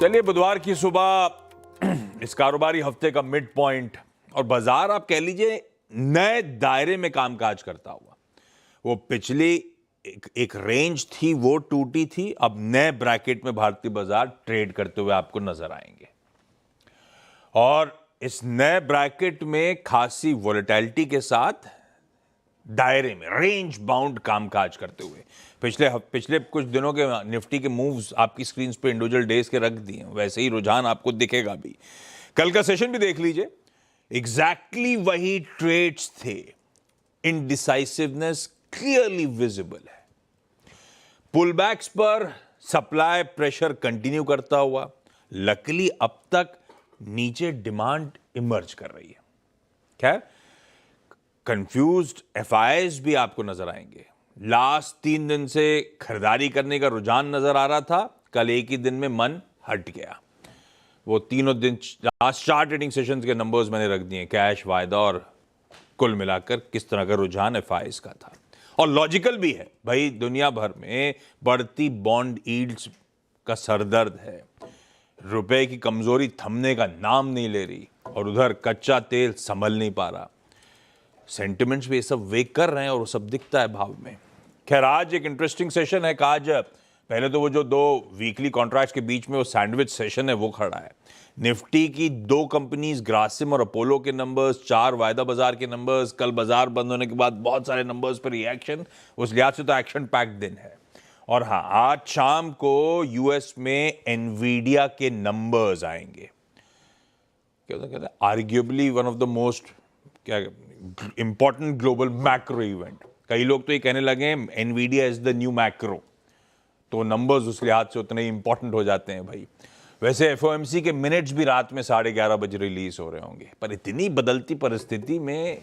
चलिए, बुधवार की सुबह इस कारोबारी हफ्ते का मिड पॉइंट और बाजार आप कह लीजिए नए दायरे में कामकाज करता हुआ। वो पिछली एक रेंज थी वो टूटी थी, अब नए ब्रैकेट में भारतीय बाजार ट्रेड करते हुए आपको नजर आएंगे और इस नए ब्रैकेट में खासी वोलेटिलिटी के साथ दायरे में रेंज बाउंड कामकाज करते हुए पिछले कुछ दिनों के निफ्टी के मूव्स आपकी स्क्रीन पे इंडिविजुअल डेज के रख दिए, वैसे ही रुझान आपको दिखेगा भी। कल का सेशन भी देख लीजिए, एग्जैक्टली वही ट्रेड्स थे। इनडिसाइसिवनेस क्लियरली विजिबल है। पुलबैक्स पर सप्लाई प्रेशर कंटिन्यू करता हुआ, लकीली अब तक नीचे डिमांड इमर्ज कर रही है। खैर, कंफ्यूज्ड एफआईआईज भी आपको नजर आएंगे। लास्ट 3 दिन से खरीदारी करने का रुझान नजर आ रहा था, कल एक ही दिन में मन हट गया। वो तीनों दिन लास्ट 4 ट्रेडिंग सेशंस के नंबर्स मैंने रख दिए, कैश, वायदा और कुल मिलाकर किस तरह का रुझान एफआईआईज का था। और लॉजिकल भी है भाई, दुनिया भर में बढ़ती बॉन्ड यील्ड्स का सरदर्द है, रुपए की कमजोरी थमने का नाम नहीं ले रही और उधर कच्चा तेल संभल नहीं पा रहा। सेंटिमेंट्स भी ये सब वेक कर रहे हैं और वो सब दिखता है भाव में। खैर, आज एक इंटरेस्टिंग सेशन है। आज पहले तो वो जो 2 वीकली कॉन्ट्रैक्ट्स के बीच में वो सैंडविच सेशन है वो खड़ा है। निफ्टी की 2 कंपनीज ग्रासिम और अपोलो के नंबर्स, 4 वायदा बाजार के नंबर्स, कल बाजार बंद होने के बाद बहुत सारे नंबर्स पर रिएक्शन, उस लिहाज से तो एक्शन पैक्ड दिन है। और हाँ, आज शाम को यूएस में एनवीडिया के नंबर्स आएंगे। क्या कहते हैं, arguably one of the most important global macro event. कई लोग तो ये कहने लगे Nvidia is the new macro, तो नंबर्स उस लिहाज से उतने इंपॉर्टेंट हो जाते हैं भाई। वैसे एफओएमसी के मिनट्स भी रात में 11:30 बजे रिलीज हो रहे होंगे, पर इतनी बदलती परिस्थिति में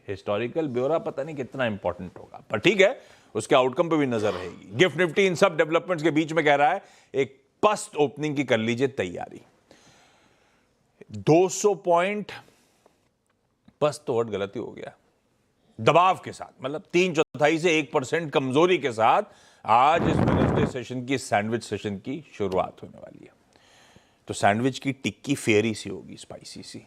हिस्टोरिकल ब्यौरा पता नहीं कितना इंपॉर्टेंट होगा, पर ठीक है, उसके आउटकम पे भी नजर रहेगी। गिफ्ट निफ्टी इन सब डेवलपमेंट्स के बीच में कह रहा है एक पस्त ओपनिंग की कर लीजिए तैयारी। 200 पॉइंट पस्त तो वर्ड गलती हो गया, दबाव के साथ, मतलब 3/4 से 1% कमजोरी के साथ आज इस वेडनेसडे सेशन की सैंडविच सेशन की शुरुआत होने वाली है। तो सैंडविच की टिक्की फेरी सी होगी, स्पाइसी सी।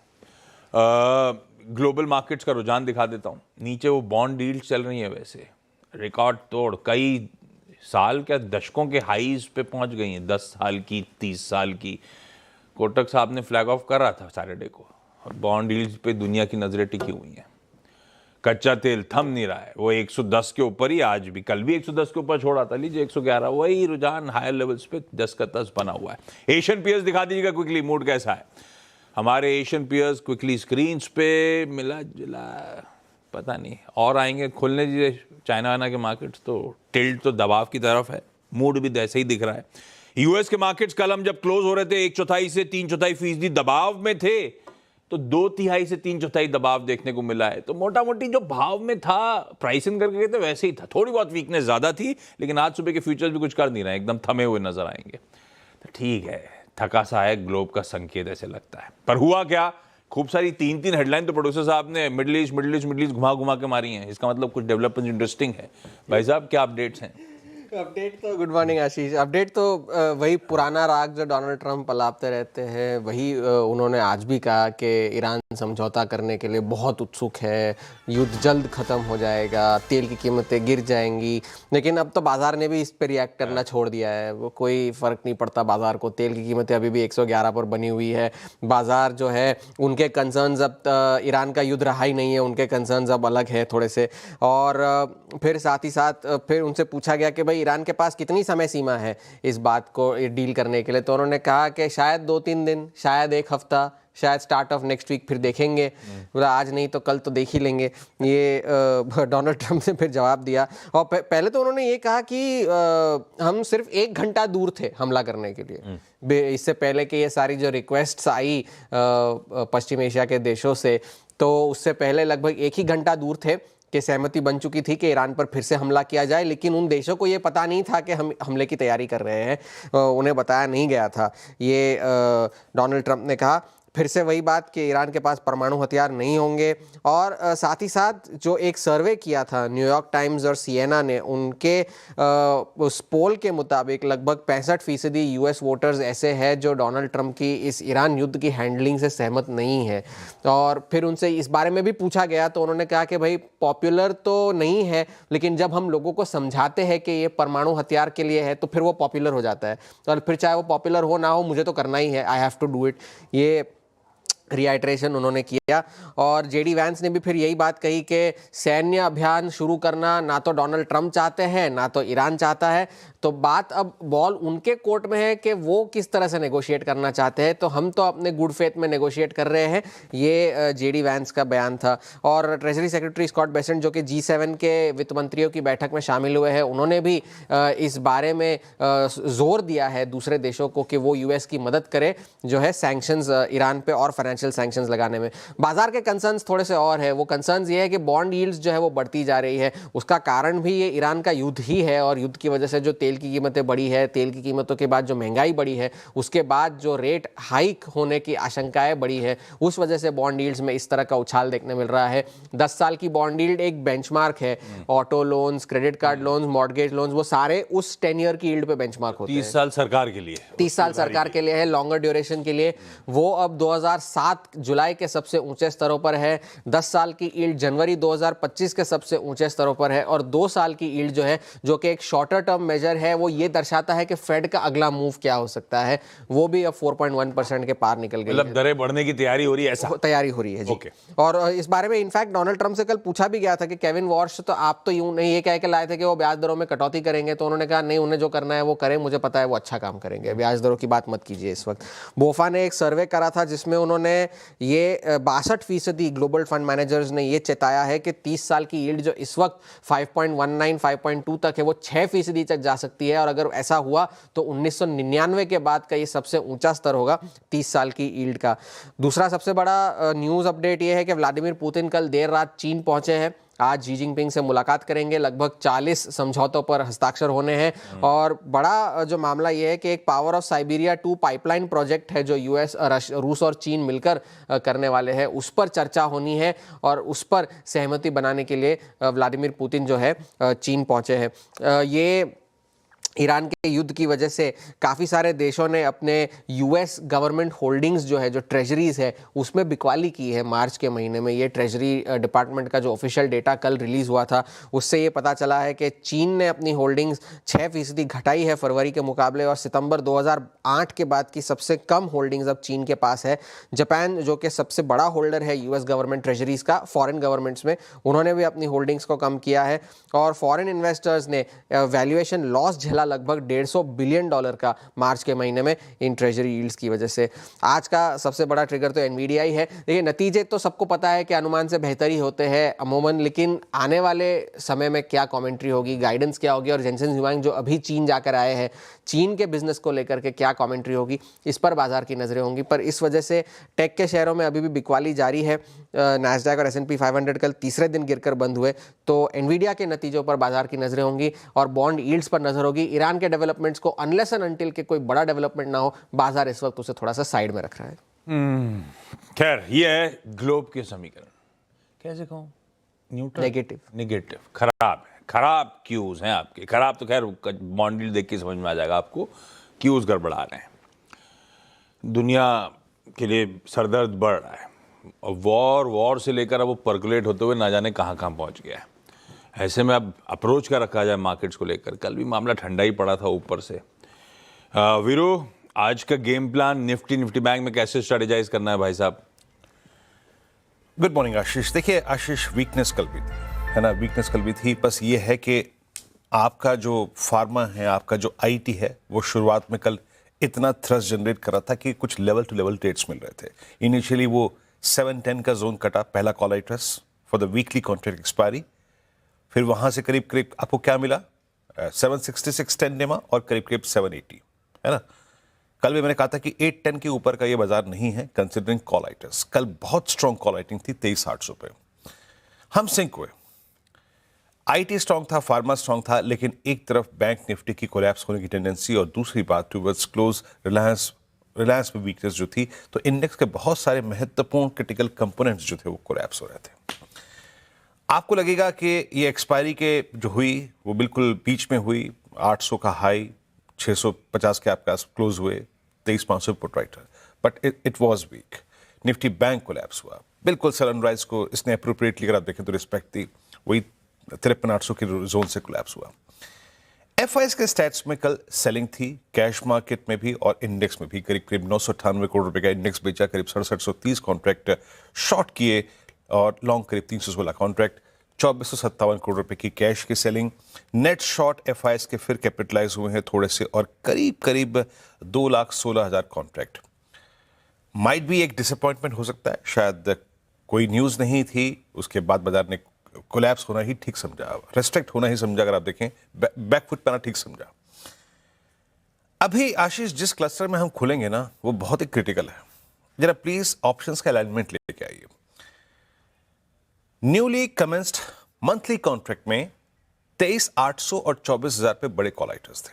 ग्लोबल मार्केट्स का रुझान दिखा देता हूं। नीचे वो बॉन्ड डील चल रही है, वैसे रिकॉर्ड तोड़, कई साल क्या दशकों के हाईज पे पहुंच गई हैं। 10 साल की, 30 साल की। कोटक साहब ने फ्लैग ऑफ कर रहा था सैटरडे को और बॉन्ड डील्स पे दुनिया की नजरें टिकी हुई हैं। कच्चा तेल थम नहीं रहा है, वो 110 के ऊपर ही, आज भी, कल भी 110 के ऊपर छोड़ा था, लीजिए 111, वही रुझान हायर लेवल्स पे 10 का 10 बना हुआ है। एशियन पीयर्स दिखा दीजिएगा क्विकली, मूड कैसा है हमारे एशियन पीयर्स क्विकली स्क्रीन पे। मिला जुला पता नहीं, और आएंगे खुलने दीजिए चाइना वाइना के मार्केट्स, तो टिल्ट तो दबाव की तरफ है, मूड भी ऐसे ही दिख रहा है। यूएस के मार्केट्स कल हम जब क्लोज हो रहे थे 1/4 से 3/4% दबाव में थे, तो 2/3 से 3/4 दबाव देखने को मिला है। तो मोटा मोटी जो भाव में था प्राइसिंग करके गए थे वैसे ही था, थोड़ी बहुत वीकनेस ज्यादा थी, लेकिन आज सुबह के फ्यूचर्स भी कुछ कर नहीं रहे, एकदम थमे हुए नजर आएंगे। तो ठीक है, थका सा है ग्लोब का संकेत ऐसे लगता है। पर हुआ क्या, खूब सारी 3 हेडलाइन तो प्रोड्यूसर साहब ने मिडिल ईस्ट घुमा घुमा के मारी हैं। इसका मतलब कुछ डेवलपमेंट इंटरेस्टिंग है। भाई साहब, क्या अपडेट्स हैं? अपडेट तो गुड मॉर्निंग आशीष। अपडेट तो वही पुराना राग जो डोनाल्ड ट्रंप पलापते रहते हैं, वही उन्होंने आज भी कहा कि ईरान समझौता करने के लिए बहुत उत्सुक है, युद्ध जल्द खत्म हो जाएगा, तेल की कीमतें गिर जाएंगी। लेकिन अब तो बाजार ने भी इस पर रिएक्ट करना छोड़ दिया है, वो कोई फ़र्क नहीं पड़ता बाजार को। तेल की कीमतें अभी भी 111 पर बनी हुई है। बाजार जो है उनके कंसर्न्स अब ईरान का युद्ध रहा ही नहीं है, उनके कंसर्न्स अब अलग है थोड़े से। और फिर साथ ही साथ फिर उनसे पूछा गया कि भाई ईरान के पास कितनी समय सीमा है इस बात को डील करने के लिए, तो उन्होंने कहा कि शायद 2-3 दिन, शायद 1 हफ्ता, शायद स्टार्ट ऑफ नेक्स्ट वीक फिर देखेंगे, बोला आज नहीं तो कल तो देख ही लेंगे। ये डोनाल्ड ट्रंप ने फिर जवाब दिया। और पहले तो उन्होंने ये कहा कि हम सिर्फ 1 घंटा दूर थे हमला करने के लिए, इससे पहले कि ये सारी जो रिक्वेस्ट्स आई पश्चिम एशिया के देशों से, तो उससे पहले लगभग 1 ही घंटा दूर थे कि सहमति बन चुकी थी कि ईरान पर फिर से हमला किया जाए। लेकिन उन देशों को ये पता नहीं था कि हम हमले की तैयारी कर रहे हैं, उन्हें बताया नहीं गया था, ये डोनाल्ड ट्रंप ने कहा। फिर से वही बात कि ईरान के पास परमाणु हथियार नहीं होंगे। और साथ ही साथ जो एक सर्वे किया था न्यूयॉर्क टाइम्स और सीएनए ने, उनके उस पोल के मुताबिक लगभग 65% यूएस वोटर्स ऐसे हैं जो डोनाल्ड ट्रंप की इस ईरान युद्ध की हैंडलिंग से सहमत नहीं है। और फिर उनसे इस बारे में भी पूछा गया तो उन्होंने कहा कि भाई पॉपुलर तो नहीं है, लेकिन जब हम लोगों को समझाते हैं कि ये परमाणु हथियार के लिए है तो फिर वो पॉपुलर हो जाता है। और फिर चाहे वो पॉपुलर हो ना हो, मुझे तो करना ही है, I have to do it, ये रिआइट्रेशन उन्होंने किया। और जेडी वैंस ने भी फिर यही बात कही कि सैन्य अभियान शुरू करना ना तो डोनाल्ड ट्रंप चाहते हैं ना तो ईरान चाहता है, तो बात अब बॉल उनके कोर्ट में है कि वो किस तरह से नेगोशिएट करना चाहते हैं। तो हम तो अपने गुड फेथ में नेगोशिएट कर रहे हैं, ये जेडी वैंस का बयान था। और ट्रेजरी सेक्रेटरी स्कॉट बेसेंट जो कि G7 के वित्त मंत्रियों की बैठक में शामिल हुए हैं, उन्होंने भी इस बारे में जोर दिया है दूसरे देशों को कि वो यूएस की मदद करे जो है सैंक्शंस ईरान पे और फाइनेंशियल सैंक्शंस लगाने में। बाजार के कंसर्न्स थोड़े से और है, वो कंसर्न्स ये है कि बॉन्ड यील्ड्स जो है वो बढ़ती जा रही है। उसका कारण भी ये ईरान का युद्ध ही है, और युद्ध की वजह से जो तेल की कीमतें बढ़ी है, तेल की कीमतों के बाद जो महंगाई बढ़ी है, उसके बाद जो रेट हाइक होने की आशंकाएं बढ़ी है, उस वजह से बॉन्ड यील्ड्स में इस तरह का उछाल देखने मिल रहा है। 10 साल की बॉन्ड यील्ड एक बेंचमार्क है। Auto loans, credit card loans, mortgage loans, वो सारे उस 10 ईयर की यील्ड पे बेंचमार्क होते हैं। 30 साल सरकार के लिए, 30 साल सरकार के लिए है, लॉन्गर ड्यूरेशन के लिए। वो अब 2007 जुलाई के सबसे ऊंचे स्तरों पर है। 10 साल की यील्ड जनवरी 2025 के सबसे ऊंचे स्तरों पर है। और 2 साल की यील्ड जो है, जो कि एक शॉर्टर टर्म मेजर है, वो ये दर्शाता है कि फेड का अगला मूव क्या हो सकता है, वो भी अब 4.1% के पार निकल गई है। मतलब दरें बढ़ने की तैयारी हो रही है, ऐसा तैयारी हो रही है जी। Okay. और इस बारे में इनफैक्ट डोनाल्ड ट्रंप से कल पूछा भी गया था कि केविन वॉर्श, तो आप तो यूं नहीं ये कह के लाए थे कि वो ब्याज दरों में कटौती करेंगे, तो उन्होंने कहा नहीं, उन्हें जो करना है वो करें, मुझे पता है वो अच्छा काम करेंगे, ब्याज दरों की बात मत कीजिए इस वक्त। बोफा ने एक सर्वे करा था जिसमें उन्होंने ये 62% ग्लोबल फंड मैनेजर्स ने ये चेताया है कि 30 साल की यील्ड जो इस वक्त 5.19 5.2 तक है, वो 6% तक जा सकती है। और अगर ऐसा हुआ तो 1999 के बाद का ये सबसे ऊंचा स्तर होगा 30 साल की यील्ड का। दूसरा सबसे बड़ा न्यूज़ अपडेट ये है कि व्लादिमीर पुतिन कल देर रात चीन पहुंचे हैं। आज शी जिनपिंग से मुलाकात करेंगे। लगभग 40 समझौतों पर हस्ताक्षर होने हैं। और बड़ा जो मामला ये है कि एक power of Siberia 2 pipeline project है जो यूएस, रूस और चीन मिलकर करने वाले हैं, उस पर चर्चा होनी है। और उस पर सहमति बनाने के लिए व्लादिमीर पुतिन जो है चीन पहुंचे हैं। ये ईरान के युद्ध की वजह से काफ़ी सारे देशों ने अपने यूएस गवर्नमेंट होल्डिंग्स जो है, जो ट्रेजरीज है, उसमें बिकवाली की है मार्च के महीने में। ये ट्रेजरी डिपार्टमेंट का जो ऑफिशियल डेटा कल रिलीज़ हुआ था, उससे ये पता चला है कि चीन ने अपनी होल्डिंग्स 6% घटाई है फरवरी के मुकाबले, और सितंबर 2008 के बाद की सबसे कम होल्डिंग्स अब चीन के पास है। जापान जो कि सबसे बड़ा होल्डर है यूएस गवर्नमेंट ट्रेजरीज का फॉरेन गवर्नमेंट्स में, उन्होंने भी अपनी होल्डिंग्स को कम किया है। और फॉरेन इन्वेस्टर्स ने वैल्यूएशन लॉस झेला लगभग $150 बिलियन का मार्च के महीने में इन ट्रेजरी यील्ड्स की वजह से। आज का सबसे बड़ा ट्रिगर तो एनवीडिया ही है। देखिए, नतीजे तो सबको पता है कि अनुमान से बेहतर ही होते हैं अमूमन, लेकिन आने वाले समय में क्या कमेंट्री होगी, गाइडेंस क्या होगी, और जेनसेन ह्युआंग जो अभी चीन जाकर आए हैं, चीन के बिजनेस को लेकर के क्या कमेंट्री होगी, इस पर बाजार की नजरें होंगी। पर इस वजह से टेक के शेयरों में अभी भी बिकवाली जारी है। नैस्डैक और S&P 500 कल तीसरे दिन गिरकर बंद हुए। तो एनवीडिया के नतीजों पर बाजार की नजरें होंगी और बॉन्ड यील्ड्स पर नजर होगी। ईरान के डेवलपमेंट्स को अनलेस एंड अनटिल के कोई बड़ा डेवलपमेंट ना हो, बाजार इस वक्त उसे थोड़ा सा साइड में रख रहा है। खैर, ये है ग्लोब के समीकरण। कैसे कहूँ, न्यूट्रल, नेगेटिव, खराब है। खराब क्यूज हैं आपके। खराब तो खैर बॉन्ड यील्ड देख के समझ में आ जाएगा आपको, क्यूज गड़बड़ा रहे हैं। दुनिया के लिए सरदर्द बढ़ रहा है, और वॉर से लेकर अब वो पर्कुलेट होते हुए ना जाने कहाँ कहाँ पहुँच गया है। ऐसे में अब अप्रोच क्या रखा जाए मार्केट्स को लेकर। कल भी मामला ठंडा ही पड़ा था ऊपर से। वीरू, आज का गेम प्लान निफ्टी बैंक में कैसे स्ट्रेटेजाइज करना है भाई साहब? गुड मॉर्निंग आशीष। देखिए आशीष, वीकनेस कल भी है ना, वीकनेस कल भी थी। बस ये है कि आपका जो फार्मा है, आपका जो आईटी है, वो शुरुआत में कल इतना थ्रस्ट जनरेट कर रहा था कि कुछ लेवल टू लेवल ट्रेड्स मिल रहे थे। इनिशियली वो 710 का जोन कटा, पहला कॉल आइट्रस for the weekly contract expiry. फिर वहां से करीब करीब आपको क्या मिला, 766 डेमा और करीब करीब 780, है ना। कल भी मैंने कहा था कि 810 के ऊपर का ये बाजार नहीं है कंसिडरिंग कॉल आइटर्स। कल बहुत स्ट्रॉन्ग कॉल आइटिंग थी 23,800 पे। हम सिंक हुए, आईटी स्ट्रॉन्ग था, फार्मा स्ट्रॉन्ग था, लेकिन एक तरफ बैंक निफ्टी की कोलैप्स होने की टेंडेंसी और दूसरी बात टुवर्ड्स क्लोज रिलायंस रिलायंस में वीकनेस जो थी, तो इंडेक्स के बहुत सारे महत्वपूर्ण क्रिटिकल कंपोनेंट्स जो थे वो कोलैप्स हो रहे थे। आपको लगेगा कि ये एक्सपायरी के जो हुई वो बिल्कुल बीच में हुई, 800 का हाई 650 के आपके क्लोज हुए, 23,500 put writer, but it was weak. Nifty Bank collapse हुआ, बिल्कुल सनराइज को इसने अप्रोप्रिएटली अगर आप देखें तो रिस्पेक्ट दी, वही 53,800 के जोन से कोलैप्स हुआ। एफआईएस के स्टैट्स में कल सेलिंग थी, कैश मार्केट में भी और इंडेक्स में भी। करीब करीब 998 करोड़ रुपए का इंडेक्स बेचा, करीब 6730 कॉन्ट्रैक्ट शॉर्ट किए और लॉन्ग करीब 316 कॉन्ट्रैक्ट, 2457 करोड़ रुपए की कैश की सेलिंग। नेट शॉर्ट एफआईएस के फिर कैपिटलाइज हुए हैं थोड़े से और करीब करीब 2,16,000 कॉन्ट्रैक्ट। माइट भी एक डिसअपॉइंटमेंट हो सकता है, शायद कोई न्यूज़ नहीं थी, उसके बाद बाजार ने कोलैप्स होना ही ठीक समझा, रेस्ट्रिक्ट होना ही समझा, अगर आप देखें बैकफुट पर आना ठीक समझा। अभी आशीष जिस क्लस्टर में हम खुलेंगे ना वो बहुत ही क्रिटिकल है, जरा प्लीज ऑप्शंस का अलाइनमेंट लेके आइए। न्यूली कमेंस्ड मंथली कॉन्ट्रैक्ट में 23,800 और 24,000 पे बड़े कॉल आइटर्स थे।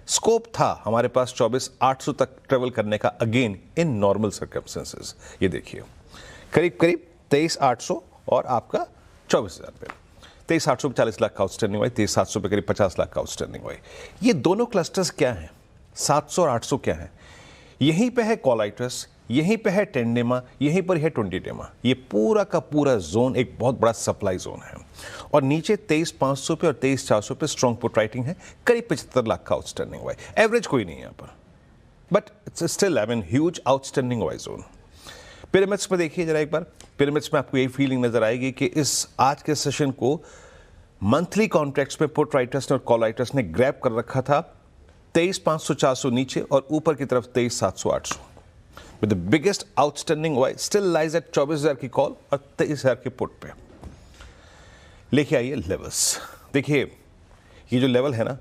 स्कोप था हमारे पास 24,800 तक ट्रेवल करने का, अगेन इन नॉर्मल सर्कमस्टेंसेस। ये देखिए करीब करीब 23,800 और आपका 24,000 पे, 23,800 पे 40 लाख का आउटस्टैंडिंग हुआ, 23,700 पे करीब 50 लाख का आउटस्टैंडिंग हुआ। ये दोनों क्लस्टर्स क्या हैं, 700 और 800 क्या हैं? यहीं पे है कॉल आइटर्स, यहीं पे है 10 डेमा, यहीं पर है 20 डेमा। ये पूरा का पूरा जोन एक बहुत बड़ा सप्लाई जोन है और नीचे 23,500 पे और 23,400 पे स्ट्रॉन्ग पुट राइटिंग है, करीब 75 लाख का आउटस्टैंडिंग हुआ है। एवरेज कोई नहीं है यहाँ पर, but it's still I mean huge outstanding हुआ जोन। पिरामिड्स में देखिए जरा एक बार, पिरामिड्स में आपको यही फीलिंग नजर आएगी कि इस आज के सेशन को मंथली कॉन्ट्रैक्ट्स में पुट राइटर्स ने और कॉल राइटर्स ने ग्रैब कर रखा था 23,500 400 नीचे और ऊपर की तरफ 23,700 800। With the biggest outstanding Y still lies at 24,000 की कॉल और 23,000 के पुट पे। लेके आइए लेवल्स, देखिए ये जो लेवल है ना,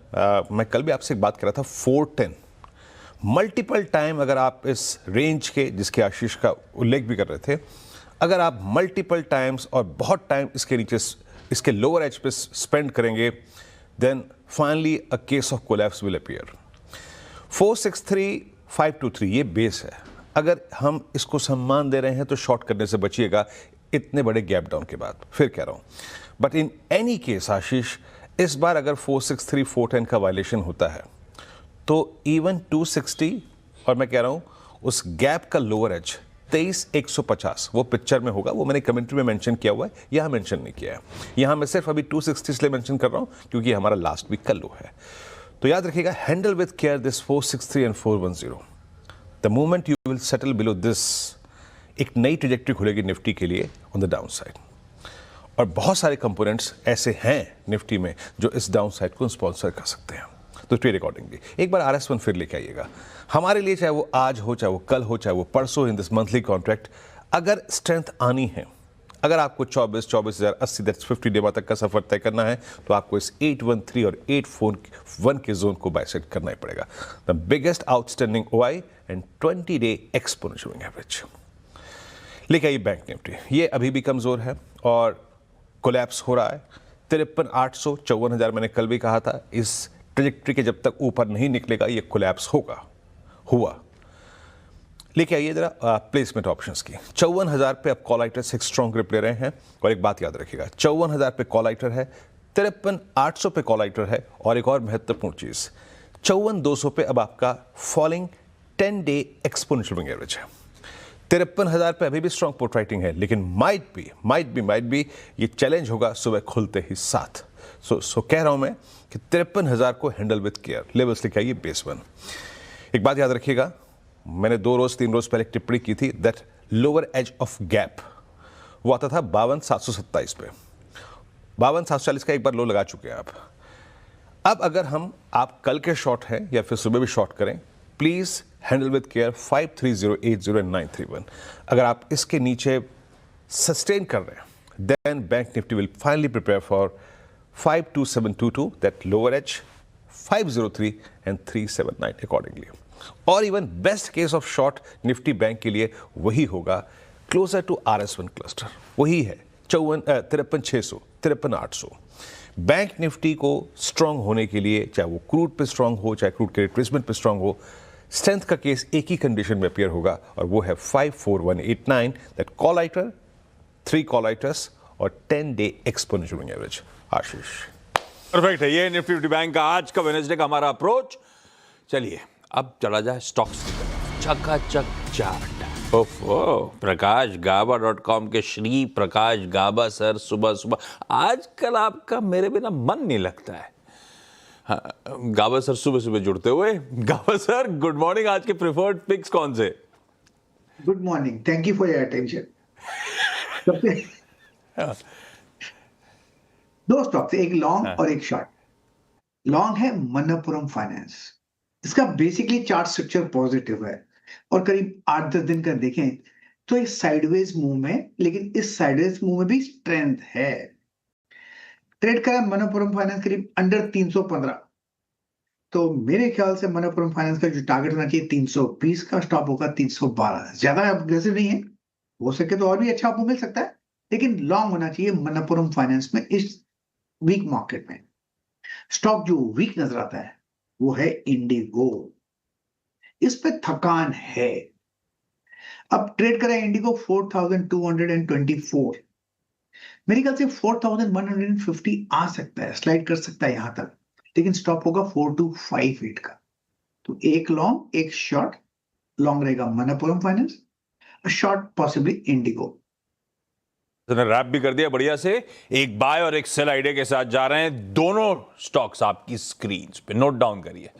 मैं कल भी आपसे एक बात कर रहा था 410 मल्टीपल टाइम, अगर आप इस रेंज के जिसके आशीष का उल्लेख भी कर रहे थे, अगर आप मल्टीपल टाइम्स और बहुत टाइम इसके नीचे इसके लोअर एज पे स्पेंड करेंगे, then finally a case of collapse will appear. 463,523 ये बेस है, अगर हम इसको सम्मान दे रहे हैं तो शॉर्ट करने से बचिएगा इतने बड़े गैप डाउन के बाद, फिर कह रहा हूं। बट इन एनी केस आशीष, इस बार अगर 463 410 का वायलेशन होता है तो इवन 260 और मैं कह रहा हूं उस गैप का लोअर एज 23,150 वो पिक्चर में होगा, वो मैंने कमेंट्री में मेंशन किया हुआ है, यहां मेंशन नहीं किया है। यहां मैं सिर्फ अभी 260 इसलिए मेंशन कर रहा हूं क्योंकि हमारा लास्ट वीक का लो है। तो याद रखिएगा, handle with care this 463 and 410। The moment you will settle below this, एक नई ट्रेजेक्टरी खुलेगी निफ्टी के लिए ऑन द डाउन साइड, और बहुत सारे कंपोनेंट्स ऐसे हैं निफ्टी में जो इस डाउन साइड को स्पॉन्सर कर सकते हैं। तो ट्रेड अकॉर्डिंगली एक बार RS1 फिर लेके आइएगा हमारे लिए, चाहे वो आज हो, चाहे वो कल हो, चाहे वो परसों, इन दिस मंथली कॉन्ट्रैक्ट अगर स्ट्रेंथ आनी है, अगर आपको 24,080 दैट्स 50 डेमा तक का सफर तय करना है, तो आपको इस 813 और 841 के जोन को बाइसेक्ट करना ही पड़ेगा। The biggest outstanding OI and 20 day exponential average. लेके आइए बैंक निफ्टी, ये अभी भी कमजोर है और कोलैप्स हो रहा है। 53,800 54,000 मैंने कल भी कहा था, इस ट्रेजेक्टरी के जब तक ऊपर नहीं निकलेगा ये कोलैप्स होगा, हुआ। लेके आइए जरा प्लेसमेंट ऑप्शंस की। 54,000 पे अब कॉल आइटर से स्ट्रॉन्ग ग्रिप ले रहे हैं, और एक बात याद रखिएगा, 54,000 पे कॉल आइटर है, 53,800 पे कॉल आइटर है, और एक और महत्वपूर्ण चीज 54,200 पे अब आपका फॉलिंग 10 डे एक्सपोनेंशियल एवरेज है। 53,000 पे अभी भी स्ट्रॉन्ग पुट राइटिंग है, लेकिन माइट बी ये चैलेंज होगा सुबह खुलते ही साथ। सो कह रहा हूं मैं कि 53,000 को हैंडल विद केयर, लेवल्स लिखे आइए बेस 1। एक बात याद रखिएगा, मैंने 2 रोज 3 रोज पहले टिप्पणी की थी that lower edge of gap वो आता था 52,727 पे, 52,740 का एक बार लो लगा चुके हैं आप। अब अगर आप कल के शॉर्ट हैं या फिर सुबह भी शॉर्ट करें, प्लीज हैंडल विद केयर 53080 अगर आप इसके नीचे सस्टेन कर रहे हैं, then Bank Nifty will finally prepare for 52722 that lower edge 503 and 379 accordingly. और even best case of short Nifty Bank के लिए वही होगा क्लोजर टू RS1 क्लस्टर, वही है 53,600 53,800। बैंक निफ्टी को स्ट्रांग होने के लिए, चाहे वो क्रूड पे स्ट्रांग हो, चाहे क्रूड के रिट्रेसमेंट पे स्ट्रांग हो, स्ट्रेंथ का केस एक ही कंडीशन में अपियर होगा और वो है 54189, दैट कॉल आइटर, 3 कॉल आइटर्स और 10-day एक्सपोनेंशियल मूविंग एवरेज। आशीष, परफेक्ट है ये निफ्टी 50 बैंक का आज का वेडनेसडे का हमारा अप्रोच। चलिए अब चला जाए स्टॉक्स की तरफ। चकाचक चार्ट। ओफो, प्रकाशगाबा.com के श्री प्रकाश गाबा सर, सुबह सुबह आजकल आपका मेरे बिना मन नहीं लगता है। हाँ, गाबा सर सुबह सुबह जुड़ते हुए। गाबा सर गुड मॉर्निंग, आज के प्रेफर्ड पिक्स कौन से? Good morning, thank you for your attention. दो स्टॉक्स, एक लॉन्ग और एक शॉर्ट। लॉन्ग है मनप्पुरम फाइनेंस। इसका बेसिकली चार्ट स्ट्रक्चर पॉजिटिव है और करीब 8-10 दिन का देखें तो एक साइडवेज मूव में, लेकिन इस साइडवेज मूव में भी स्ट्रेंथ है। ट्रेड करा मनप्पुरम फाइनेंस करीब अंडर 315, तो मेरे ख्याल से मनप्पुरम फाइनेंस का जो टारगेट होना चाहिए 320 का, स्टॉप होगा 312। ज्यादा अग्रेसिव नहीं है, हो सके तो और भी अच्छा आपको मिल सकता है, लेकिन लॉन्ग होना चाहिए मनप्पुरम फाइनेंस में इस वीक मार्केट में। स्टॉक जो वीक नजर आता है वो है इंडिगो। इस पे थकान है। अब ट्रेड करें इंडिगो 4224, मेरे ख्याल से 4150 आ सकता है, स्लाइड कर सकता है यहां तक, लेकिन स्टॉप होगा 4258 का। तो एक लॉन्ग एक शॉर्ट। लॉन्ग रहेगा Manappuram finance, short possibly Indigo. ने रैप भी कर दिया बढ़िया से। एक बाय और एक सेल आइडिया के साथ जा रहे हैं। दोनों स्टॉक्स आपकी स्क्रीन पे नोट डाउन करिए।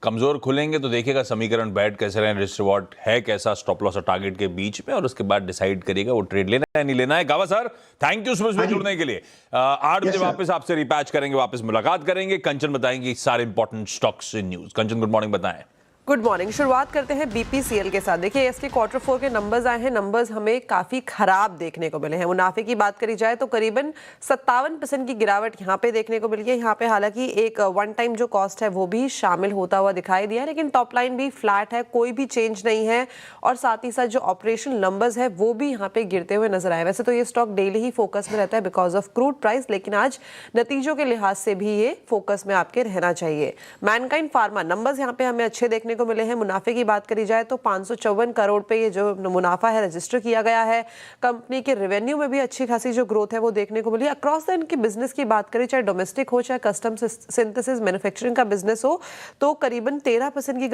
कमजोर खुलेंगे तो देखिएगा समीकरण बैठ कैसे रहे, रिस्क रिवॉर्ड है कैसा, स्टॉप लॉस और टारगेट के बीच में, और उसके बाद डिसाइड करिएगा वो ट्रेड लेना है नहीं लेना है। गावा सर थैंक यू सुबह जुड़ने के लिए। 8 बजे वापस आपसे रिपैच करेंगे, वापस मुलाकात करेंगे। कंचन बताएंगे सारे इंपॉर्टेंट स्टॉक्स न्यूज। कंचन गुड मॉर्निंग, बताएं। Good morning. शुरुआत करते हैं बीपीसीएल के साथ। देखिए इसके Q4 के नंबर्स आए हैं। नंबर्स हमें काफ़ी खराब देखने को मिले हैं। मुनाफे की बात करी जाए तो करीबन 57% की गिरावट यहाँ पे देखने को मिली है। यहाँ पे हालांकि एक वन टाइम जो कॉस्ट है वो भी शामिल होता हुआ दिखाई दिया है, लेकिन टॉप लाइन भी फ्लैट है, कोई भी चेंज नहीं है, और साथ ही साथ जो ऑपरेशनल नंबर्स है वो भी यहाँ पे गिरते हुए नजर आए। वैसे तो ये स्टॉक डेली ही फोकस में रहता है बिकॉज ऑफ क्रूड प्राइस, लेकिन आज नतीजों के लिहाज से भी ये फोकस में आपके रहना चाहिए। मैनकाइंड फार्मा नंबर्स यहाँ पे हमें अच्छे देखने को मिले हैं। मुनाफे की बात करी जाए तो 554 करोड़ पे ये जो मुनाफा है रजिस्टर किया गया है। कंपनी के रेवेन्यू में भी अच्छी खासी जो ग्रोथ है वो देखने को मिली। अक्रॉस द इनकी बिजनेस की बात करें, चाहे डोमेस्टिक हो चाहे कस्टम सिंथेसिस मैन्युफैक्चरिंग का बिजनेस हो, तो करीबन 13% की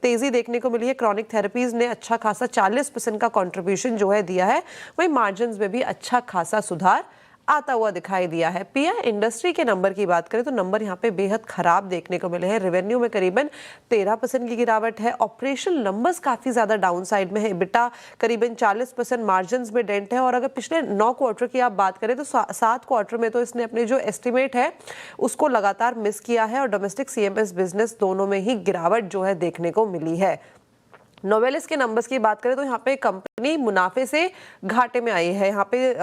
तेजी देखने को मिली है। क्रॉनिक थेरेपीज ने अच्छा खासा 40% का कंट्रीब्यूशन जो है दिया है। वहीं मार्जिन्स में भी अच्छा खासा सुधार आता हुआ दिखाई दिया है। पीआई इंडस्ट्री के नंबर की बात करें तो नंबर यहाँ पे बेहद खराब देखने को मिले हैं। रेवेन्यू में करीबन 13% की गिरावट है। ऑपरेशनल नंबर्स काफी ज्यादा डाउन साइड में है। EBITDA करीबन 40%, मार्जिन्स में डेंट है। और अगर पिछले 9 क्वार्टर की आप बात करें तो 7 क्वार्टर में तो इसने अपने जो एस्टिमेट है उसको लगातार मिस किया है, और डोमेस्टिक CMS बिजनेस दोनों में ही गिरावट जो है देखने को मिली है। नोवेलिस के नंबर्स की बात करें तो यहाँ पे कंपनी मुनाफे से घाटे में आई है। यहाँ पे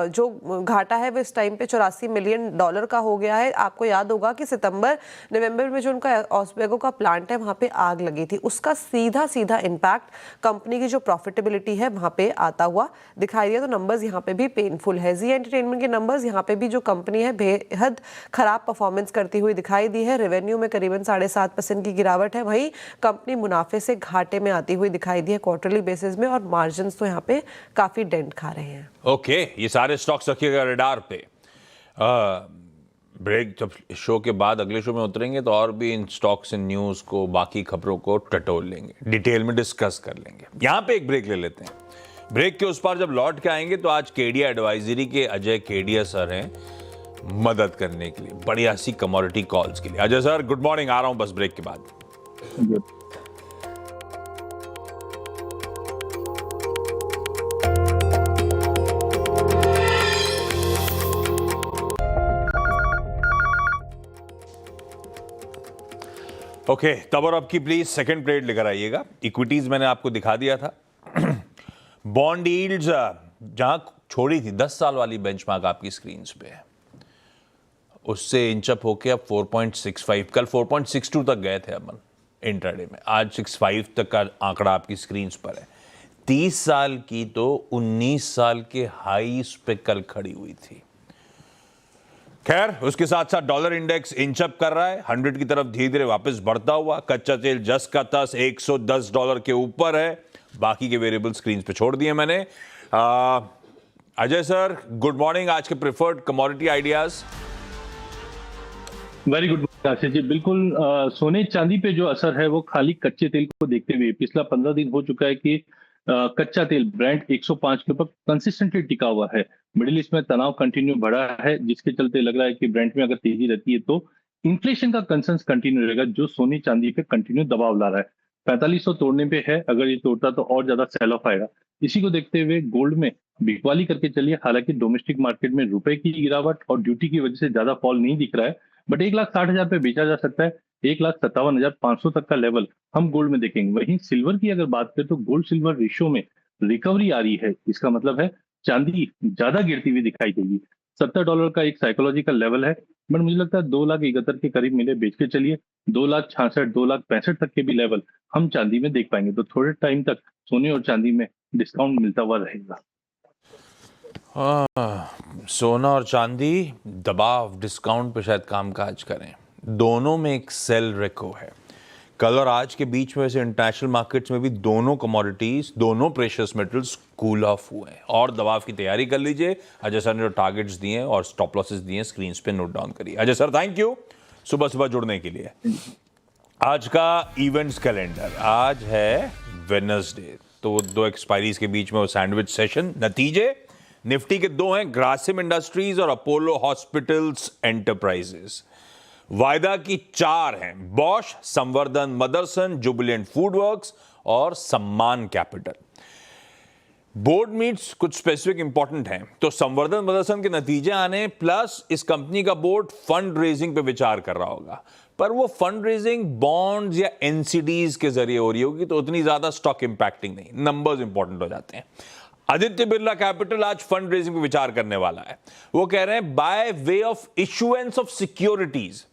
जो घाटा है वो इस टाइम पे $84 मिलियन का हो गया है। आपको याद होगा कि सितंबर नवंबर में जो उनका ऑस्वेगो का प्लांट है वहाँ पे आग लगी थी, उसका सीधा इम्पैक्ट कंपनी की जो प्रॉफिटेबिलिटी है वहाँ पे आता हुआ दिखाई दिया। तो नंबर्स यहाँ पे भी पेनफुल है। जी एंटरटेनमेंट के नंबर्स यहाँ पे भी जो कंपनी है बेहद खराब परफॉर्मेंस करती हुई दिखाई दी है। रेवेन्यू में करीबन 7.5% की गिरावट है। वहीं कंपनी मुनाफे से घाटे में आती हुई दिखाई दी है क्वार्टरली बेसिस में, और मार्जिन्स तो यहाँ पे काफी डेंट खा रहे हैं। ओके, ये सारे स्टॉक्स रखिएगा रडार पे। ब्रेक जब शो के बाद अगले शो में उतरेंगे तो और भी इन स्टॉक्स इन न्यूज को, बाकी खबरों को टटोल लेंगे, डिटेल में डिस्कस कर लेंगे। यहां पे एक ब्रेक ले लेते हैं। ब्रेक के उस पार जब लौट के आएंगे तो आज केडिया एडवाइजरी के अजय केडिया सर हैं मदद करने के लिए, बढ़िया सी कमोडिटी कॉल्स के लिए। अजय सर गुड मॉर्निंग, आ रहा हूं बस ब्रेक के बाद। ओके, तब और अब की प्लीज सेकंड प्लेट लेकर आइएगा। इक्विटीज मैंने आपको दिखा दिया था। बॉन्ड यील्ड्स जहां छोड़ी थी 10 साल वाली बेंचमार्क आपकी स्क्रीन पे है, उससे इंचअप होके अब 4.65, कल 4.62 तक गए थे अपन इंट्राडे में, आज 65 तक का आंकड़ा आपकी स्क्रीन पर है। 30 साल की तो 19 साल के हाईस पे कल खड़ी हुई थी। खैर उसके साथ साथ डॉलर इंडेक्स इंच अप कर रहा है 100 की तरफ धीरे धीरे वापस बढ़ता हुआ। कच्चा तेल जस का तस $110 के ऊपर है। बाकी के वेरिएबल स्क्रीन पे छोड़ दिए मैंने। Ajay sir good morning. आज के preferred commodity ideas. Very good Ashish ji. बिल्कुल सोने चांदी पे जो असर है वो खाली कच्चे तेल को देखते हुए पिछला 15 दिन हो चुका है कि कच्चा तेल ब्रेंट 105 के ऊपर कंसिस्टेंटली टिका हुआ है। मिडिल ईस्ट में तनाव कंटिन्यू बढ़ा है, जिसके चलते लग रहा है कि ब्रेंट में अगर तेजी रहती है तो इन्फ्लेशन का कंसर्न कंटिन्यू रहेगा, जो सोने चांदी पे कंटिन्यू दबाव ला रहा है। 4500 तोड़ने पे है, अगर ये तोड़ता तो और ज्यादा सेल ऑफ आएगा। इसी को देखते हुए गोल्ड में बिकवाली करके चलिए। हालांकि डोमेस्टिक मार्केट में रुपए की गिरावट और ड्यूटी की वजह से ज्यादा फॉल नहीं दिख रहा है, बट 1,60,000 पे बेचा जा सकता है। 1,57,500 तक का लेवल हम गोल्ड में देखेंगे। वहीं सिल्वर की अगर बात करें तो गोल्ड सिल्वर रेशियो में रिकवरी आ रही है। इसका मतलब है चांदी ज्यादा गिरती हुई दिखाई देगी। $70 का एक साइकोलॉजिकल लेवल है, बट मुझे लगता है 2,71,000 के करीब मिले बेच के चलिए। 2,66,000 2,65,000 तक के भी लेवल हम चांदी में देख पाएंगे। तो थोड़े टाइम तक सोने और चांदी में डिस्काउंट मिलता हुआ रहेगा। सोना और चांदी दबाव डिस्काउंट पे शायद कामकाज करें। दोनों में एक सेल रेको है। कल और आज के बीच में वैसे इंटरनेशनल मार्केट्स में भी दोनों कमोडिटीज, दोनों प्रेशियस मेटल्स कूल ऑफ हुए हैं और दबाव की तैयारी कर लीजिए। अजय सर ने जो टारगेट्स दिए और स्टॉप लॉसेस दिए स्क्रीन पे नोट डाउन करिए। अजय सर थैंक यू सुबह सुबह जुड़ने के लिए। आज का इवेंट्स कैलेंडर, आज है वेडनेसडे, तो दो एक्सपायरीज के बीच में वो सैंडविच सेशन। नतीजे निफ्टी के दो हैं, ग्रासिम इंडस्ट्रीज और अपोलो हॉस्पिटल्स एंटरप्राइजेस। वायदा की 4 हैं, बॉश, संवर्धन मदरसन, जुबिलेंट फूडवर्क्स और सम्मान कैपिटल। बोर्ड मीट्स कुछ स्पेसिफिक इंपॉर्टेंट हैं, तो संवर्धन मदरसन के नतीजे आने प्लस इस कंपनी का बोर्ड फंड रेजिंग पे विचार कर रहा होगा, पर वो फंड रेजिंग बॉन्ड्स या एनसीडीज के जरिए हो रही होगी, तो उतनी ज्यादा स्टॉक इंपैक्टिंग नहीं, नंबर्स इंपॉर्टेंट हो जाते हैं। आदित्य बिरला कैपिटल आज फंड रेजिंग पे विचार करने वाला है। वो कह रहे हैं by way of issuance of securities,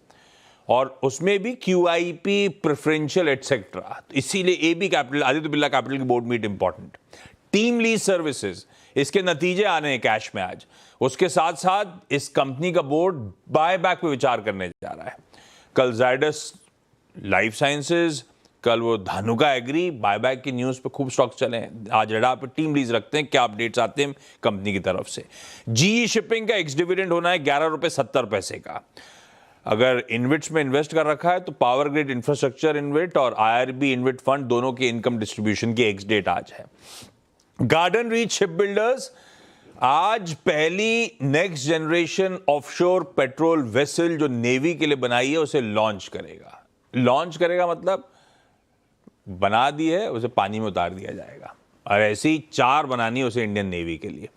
और उसमें भी QIP प्रेफरेंशियल एटसेट्रा। इसीलिए AB Capital, Aditya Birla Capital की board meet important. TeamLease services, इसके नतीजे आने हैं कैश में आज। उसके साथ साथ इस कंपनी का बोर्ड बाय बैक पे विचार करने जा रहा है। कल जायडस लाइफ साइंसेज, कल वो धानुका एग्री, बायबैक की न्यूज पे खूब स्टॉक चले हैं। आज रेडा पे टीम लीज रखते हैं, क्या अपडेट्स आते हैं कंपनी की तरफ से। GE शिपिंग का एक्स डिविडेंड होना है ₹11.70 का। अगर इन्विट्स में इन्वेस्ट कर रखा है तो पावर ग्रिड इंफ्रास्ट्रक्चर इन्विट और IRB इन्विट फंड दोनों के इनकम डिस्ट्रीब्यूशन की एक्स डेट आज है। गार्डन रीच शिप बिल्डर्स आज पहली next generation offshore patrol vessel जो नेवी के लिए बनाई है उसे लॉन्च करेगा। लॉन्च करेगा मतलब बना दी है, उसे पानी में उतार दिया जाएगा, और ऐसी 4 बनानी है उसे इंडियन नेवी के लिए।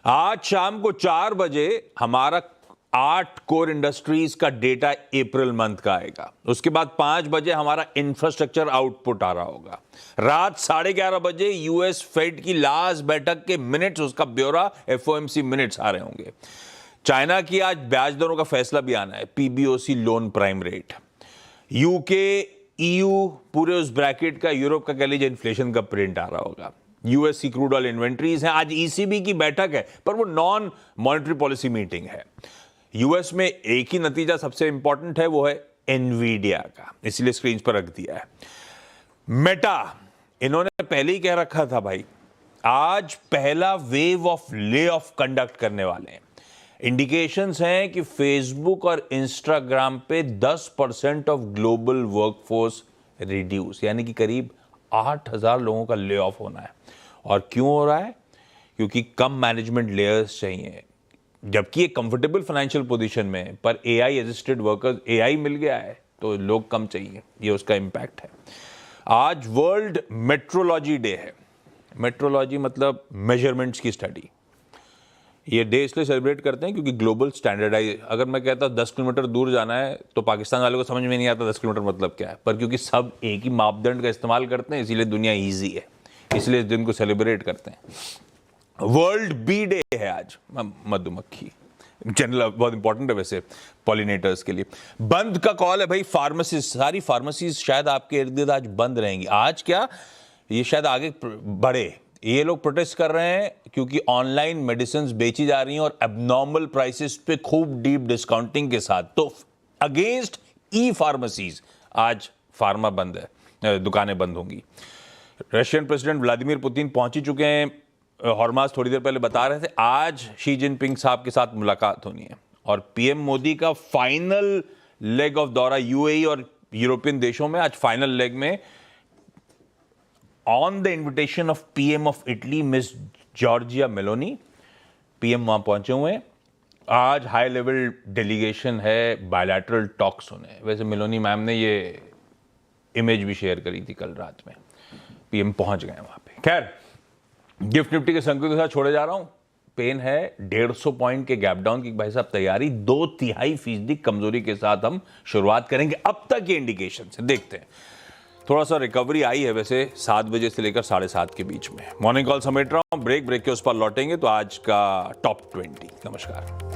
आज शाम को 4 बजे हमारा 8 कोर इंडस्ट्रीज का डेटा अप्रैल मंथ का आएगा। उसके बाद 5 बजे हमारा इंफ्रास्ट्रक्चर आउटपुट आ रहा होगा। रात 11:30 बजे US फेड की लास्ट बैठक के मिनट्स, उसका ब्यौरा FOMC मिनट्स आ रहे होंगे। चाइना की आज ब्याज दरों का फैसला भी आना है, PBOC loan prime rate. UK EU पूरे उस ब्रैकेट का, यूरोप का कह लीजिए इन्फ्लेशन का प्रिंट आ रहा होगा। US की क्रूड ऑयल इन्वेंट्रीज हैं। आज ECB की बैठक है, पर वो नॉन मॉनेटरी पॉलिसी मीटिंग है। US में एक ही नतीजा सबसे इंपॉर्टेंट है, वो है एनवीडिया का, इसलिए स्क्रीन पर रख दिया है। मेटा, इन्होंने पहले ही कह रखा था भाई, आज पहला wave of lay off conduct करने वाले हैं। इंडिकेशंस हैं कि फेसबुक और इंस्टाग्राम पे 10% ऑफ ग्लोबल वर्कफोर्स रिड्यूस, यानी कि करीब 8,000 लोगों का ले ऑफ होना है। और क्यों हो रहा है? क्योंकि कम मैनेजमेंट लेयर्स चाहिए, जबकि एक कंफर्टेबल फाइनेंशियल पोजीशन में है, पर AI असिस्टेड वर्कर्स, AI मिल गया है तो लोग कम चाहिए, ये उसका इंपैक्ट है। आज वर्ल्ड मेट्रोलॉजी डे है। मेट्रोलॉजी मतलब मेजरमेंट्स की स्टडी। ये डे इसलिए सेलिब्रेट करते हैं क्योंकि ग्लोबल स्टैंडर्डाइज, अगर मैं कहता 10 किलोमीटर दूर जाना है तो पाकिस्तान वालों को समझ में नहीं आता 10 किलोमीटर मतलब क्या है, पर क्योंकि सब एक ही मापदंड का इस्तेमाल करते हैं इसीलिए दुनिया ईजी है, इसलिए इस दिन को सेलिब्रेट करते हैं। वर्ल्ड बी डे है आज, मधुमक्खी जनरल बहुत इंपॉर्टेंट है वैसे पॉलिनेटर्स के लिए। बंद का कॉल है भाई फार्मेसीज, सारी फार्मेसीज शायद आपके इर्द गिर्द आज बंद रहेंगी। आज क्या, ये शायद आगे बढ़े। ये लोग प्रोटेस्ट कर रहे हैं क्योंकि ऑनलाइन मेडिसिन बेची जा रही हैं और एबनॉर्मल प्राइसेस पे खूब डीप डिस्काउंटिंग के साथ। तो अगेंस्ट ई फार्मेसीज आज फार्मा बंद है, दुकानें बंद होंगी। रशियन प्रेसिडेंट व्लादिमीर पुतिन पहुंच ही चुके हैं हॉर्मास, थोड़ी देर पहले बता रहे थे। आज शी जिनपिंग साहब के साथ मुलाकात होनी है और पीएम मोदी का फाइनल लेग ऑफ दौरा यूएई और यूरोपियन देशों में। आज फाइनल लेग में on the invitation of PM of Italy miss Giorgia Meloni, PM वहां पहुंचे हुए हैं। आज हाई लेवल डेलीगेशन है, बायलैटरल टॉक्स होने। वैसे मेलोनी मैम ने ये इमेज भी शेयर करी थी कल रात में, पीएम पहुंच गए वहां पे। खैर, गिफ्ट निफ्टी के संकेतों के साथ छोड़े जा रहा हूं। पेन है 150 पॉइंट के गैप डाउन की। भाई साहब तैयारी 2/3% कमजोरी के साथ हम शुरुआत करेंगे। अब तक ये इंडिकेशन से देखते हैं, थोड़ा सा रिकवरी आई है वैसे 7 बजे से लेकर 7:30 के बीच में। मॉर्निंग कॉल समेट रहा हूं, ब्रेक के उस पर लौटेंगे। तो आज का टॉप 20। नमस्कार।